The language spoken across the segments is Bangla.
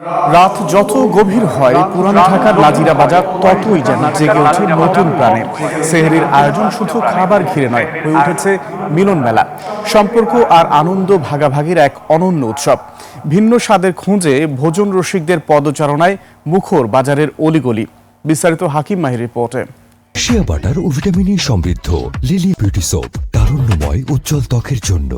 রাত যত গভীর হয় পুরান ঢাকার নাজিরা বাজার ততই যেন জেগে ওঠে নতুন প্রাণে। সেহরির আয়োজন শুধু খাবার ঘিরে নয়, হয়ে উঠেছে মিলন মেলা, সম্পর্ক আর আনন্দ ভাগাভাগির এক অনন্য উৎসব। ভিন্ন স্বাদের খুঁজে ভোজন রসিকদের পদচারণায় মুখর বাজারের অলিগলি। বিস্তারিত হাকিম মাহির রিপোর্টে। শিয়া বাটার ও ভিটামিন সমৃদ্ধ লিলি বিউটি সোপ, তারুণ্যময় উজ্জ্বল ত্বকের জন্য।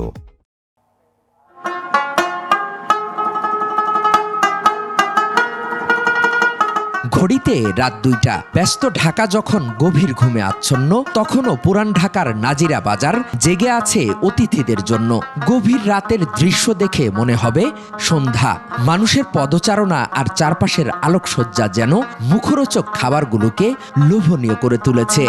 ঘড়িতে রাত ২টা। ব্যস্ত ঢাকা যখন গভীর ঘুমে আচ্ছন্ন, তখনও পুরান ঢাকার নাজিরা বাজার জেগে আছে অতিথিদের জন্য। গভীর রাতের দৃশ্য দেখে মনে হবে সন্ধ্যা। মানুষের পদচারণা আর চারপাশের আলোকসজ্জা যেন মুখরোচক খাবারগুলোকে লোভনীয় করে তুলেছে।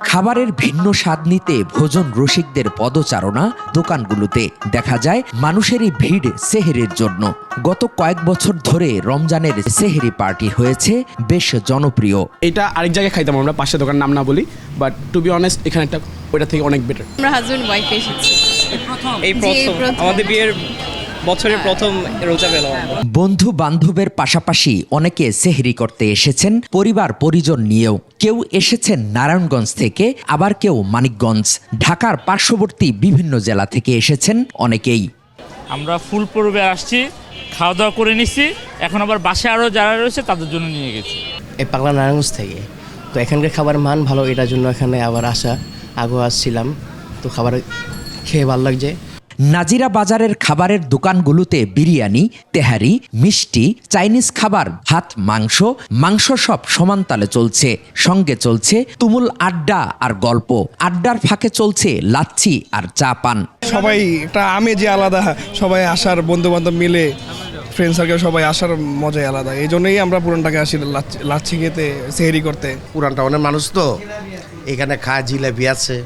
খাবারের ভিন্ন স্বাদ নিতে ভোজন রসিকদের পদচারণা দোকানগুলোতে। দেখা যায় মানুষেরই ভিড় সেহরির জন্য। গত কয়েক বছর ধরে রমজানের সেহরি পার্টি হয়েছে বেশ জনপ্রিয়। এটা আরেক জায়গায় খাইতাম আমরা, পাশের দোকান নাম না বলি, বাট টু বি অনেস্ট এখানে একটা ওইটা থেকে অনেক বেটার। আমরা হাজবেন্ড ওয়াইফ এসেছি এই প্রথম আমাদের বিয়ের বছরের প্রথম রোজা পেলাম। বন্ধু বান্ধবের পাশাপাশি অনেকে সেহরি করতে এসেছেন পরিবার পরিজন নিয়েও। কেউ এসেছেন নারায়ণগঞ্জ থেকে, আবার কেউ মানিকগঞ্জ। ঢাকার পার্শ্ববর্তী বিভিন্ন জেলা থেকে এসেছেন অনেকেই। আমরা ফুল পর্বে আসছি, খাওয়া দাওয়া করে নিচ্ছি, এখন আবার বাসায় আরও যারা রয়েছে তাদের জন্য নিয়ে গেছি। এই পাগলা নারায়ণগঞ্জ থেকে, তো এখানকার খাবার মান ভালো, এটার জন্য এখানে আবার আসা। আগেও আসছিলাম, তো খাবার খেয়ে ভালো লাগছে। নাজিরা বাজারের খাবারের দোকানগুলোতে বিরিয়ানি, তেহারি, মিষ্টি, চাইনিজ খাবার, ভাত, মাংস সব সমান তালে চলছে। সঙ্গে চলছে তুমুল আড্ডা আর গল্প। আড্ডার ফাঁকে চলছে লাচ্ছি আর চা পান। সবাই একটা আমেজই আলাদা, সবাই আসার, বন্ধু বান্ধব মিলে ফ্রেন্ড সার্কেল সবাই আসার মজাই আলাদা। এই জন্যই আমরা পুরানটাকে আসি লাচ্ছি খেতে, সেহরি করতে। পুরানটা অনেক মানুষ তো এখানে খায়, জিলাপি আছে,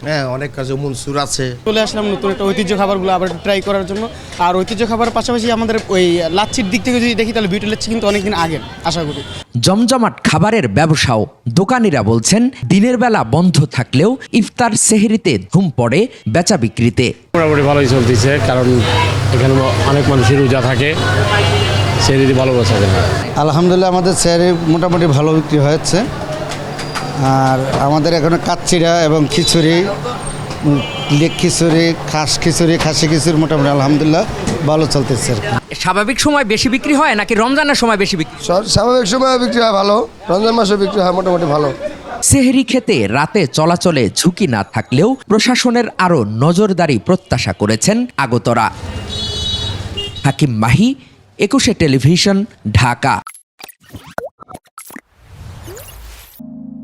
হ্যাঁ অনেক কাজে মনসুর আছে। চলে আসলাম নতুন একটা ঐতিহ্য খাবারগুলো আবার ট্রাই করার জন্য। আর ঐতিহ্য খাবারের পাশাপাশি আমাদের ওই লাচ্ছির দিক থেকে যদি দেখি তাহলে বিউটি লাচ্ছি কিন্তু অনেকদিন আগে আশা করি। জমজমাট খাবারের ব্যবসাও। দোকানিরা বলছেন দিনের বেলা বন্ধ থাকলেও ইফতার সেহরিতে ধুম পড়ে বেচা বিক্রিতে। মোটামুটি ভালোই চলতেছে, কারণ এখানে অনেক মানুষের রোজা থাকে, সেহরিতে ভালো বেচা যায়। আলহামদুলিল্লাহ আমাদের সেহরি মোটামুটি ভালো বিক্রি হয়েছে। আর আমাদের এখানে কাচ্চিরা এবং খিচুড়ি, লেগ খিচুড়ি, খাসি খিচুড়ি মোটামুটি আলহামদুলিল্লাহ ভালো চলতেছে। স্বাভাবিক সময় বেশি বিক্রি হয় নাকি রমজানের সময় বেশি বিক্রি? স্বাভাবিক সময় বিক্রি হয় ভালো, রমজান মাসে বিক্রি হয় মোটামুটি ভালো। সেহরি খেতে রাতে চলাচলে ঝুঁকি না থাকলেও প্রশাসনের আরও নজরদারি প্রত্যাশা করেছেন আগতরা। হাকিম মাহি, 21 টেলিভিশন, ঢাকা।